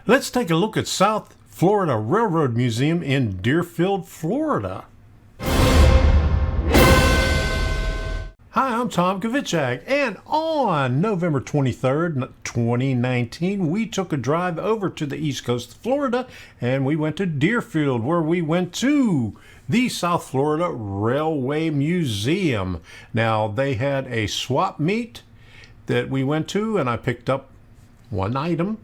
Let's take a look at South Florida Railroad Museum in Deerfield, Florida. Hi, I'm Tom Kvichak, and on November 23rd, 2019, we took a drive over to the east coast of Florida, and we went to Deerfield, where we went to the South Florida Railway Museum. Now, they had a swap meet that we went to, and I picked up one item,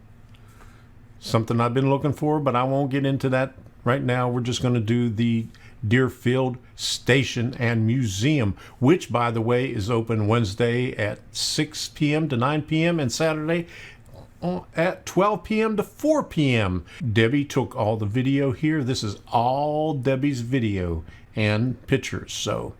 something I've been looking for, but I won't get into that right now. We're just going to do the Deerfield Station and Museum, which, by the way, is open Wednesday at 6 p.m. to 9 p.m. and Saturday at 12 p.m. to 4 p.m. Debbie took all the video here. This is all Debbie's video and pictures, so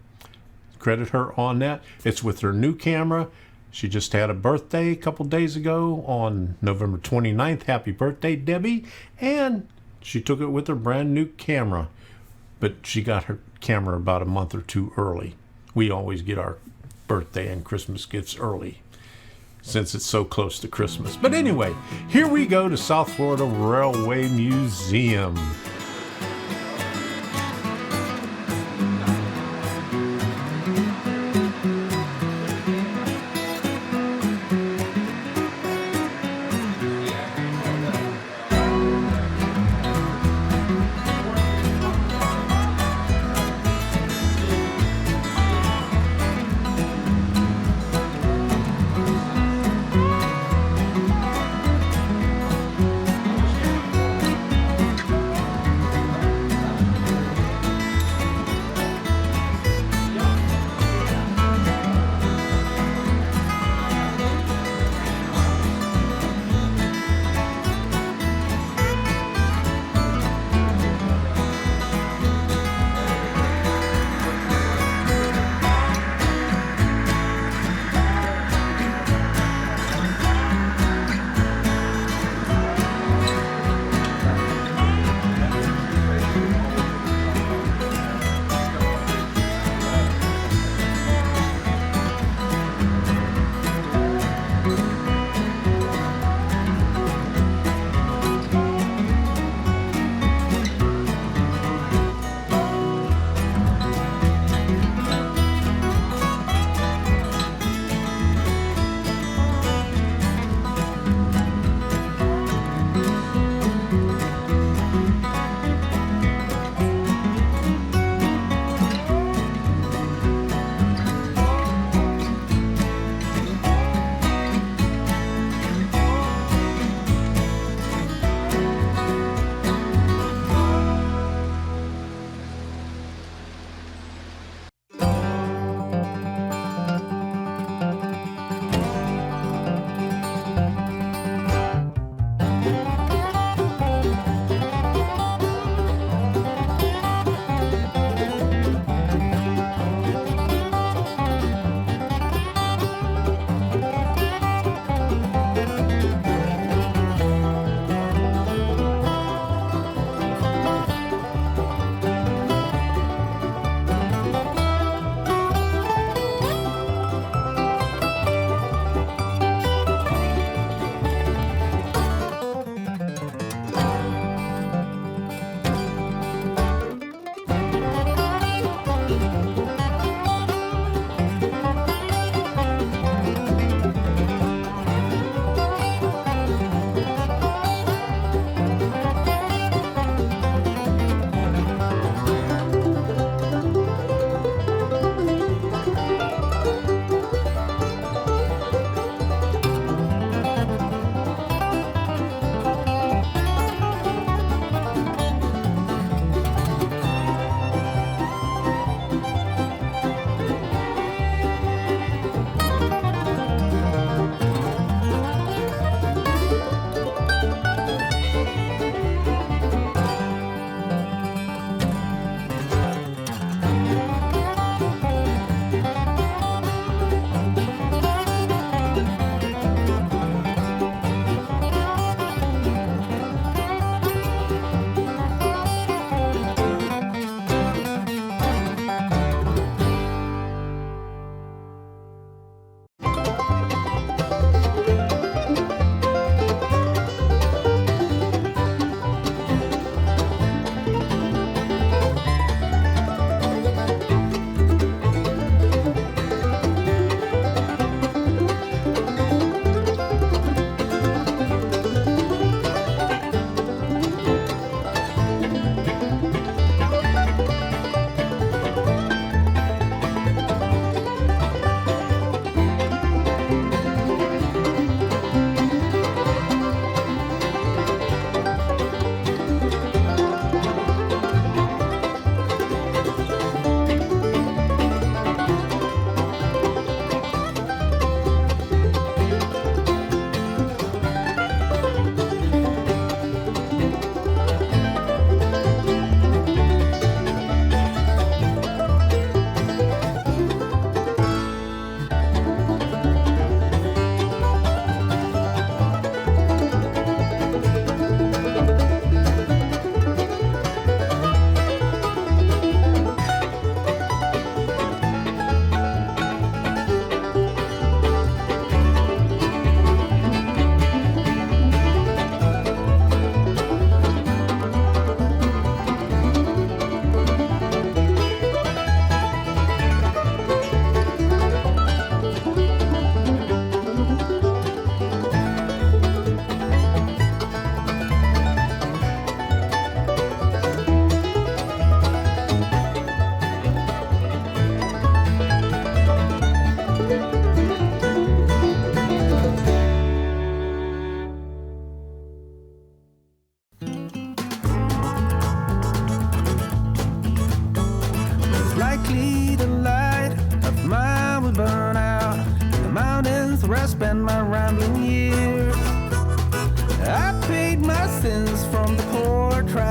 credit her on that. It's with her new camera. She just had a birthday a couple days ago on November 29th. Happy birthday, Debbie. And she took it with her brand new camera. But she got her camera about a month or two early. We always get our birthday and Christmas gifts early since it's so close to Christmas. But anyway, here we go to South Florida Railway Museum.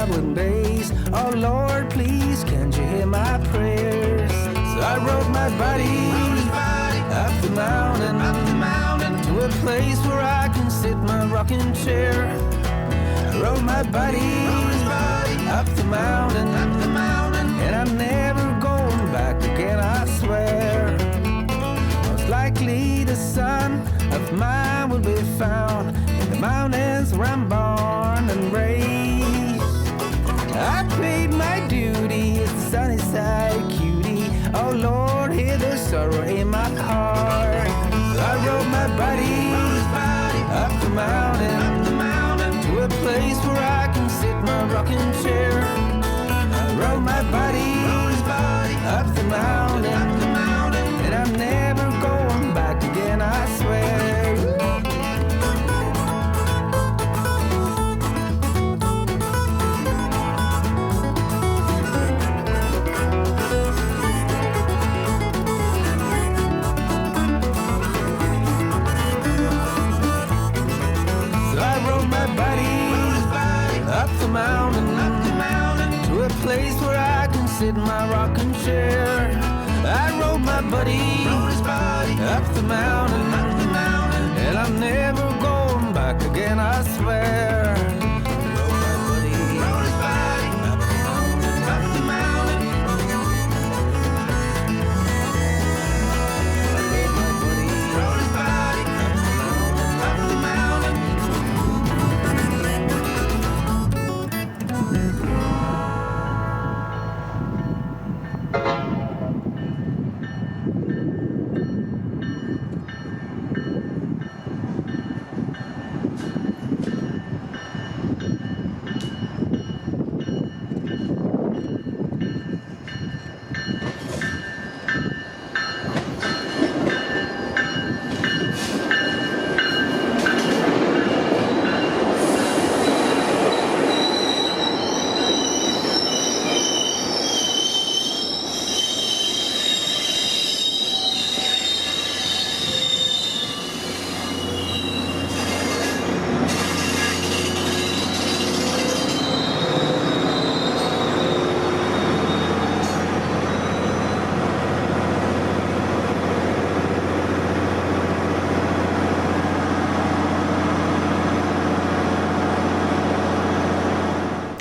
traveling days. Oh Lord, please, can't you hear my prayers? So I rode my buddy up the mountain, to a place where I can sit my rocking chair. I rode my buddy up the mountain, and I'm never going back again, I swear. Most likely the son of mine will be found in the mountains where I'm born and raised. I paid my duty as the sunny side cutie. Oh Lord, hear the sorrow in my heart. So I rode my buddy up the mountain, to a place where I can sit my rocking chair. I rode my buddy up the mountain, and I'm never going back again, I swear. To a place where I can sit in my rocking chair. I rode my buddy up the mountain, and I'm never going back again, I swear.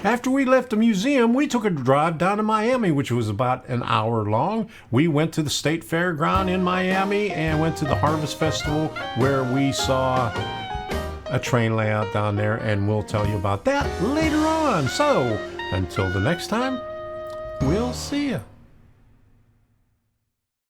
After we left the museum, we took a drive down to Miami, which was about an hour long. We went to the State Fairground in Miami and went to the Harvest Festival, where we saw a train layout down there, and we'll tell you about that later on. So, until the next time, we'll see you.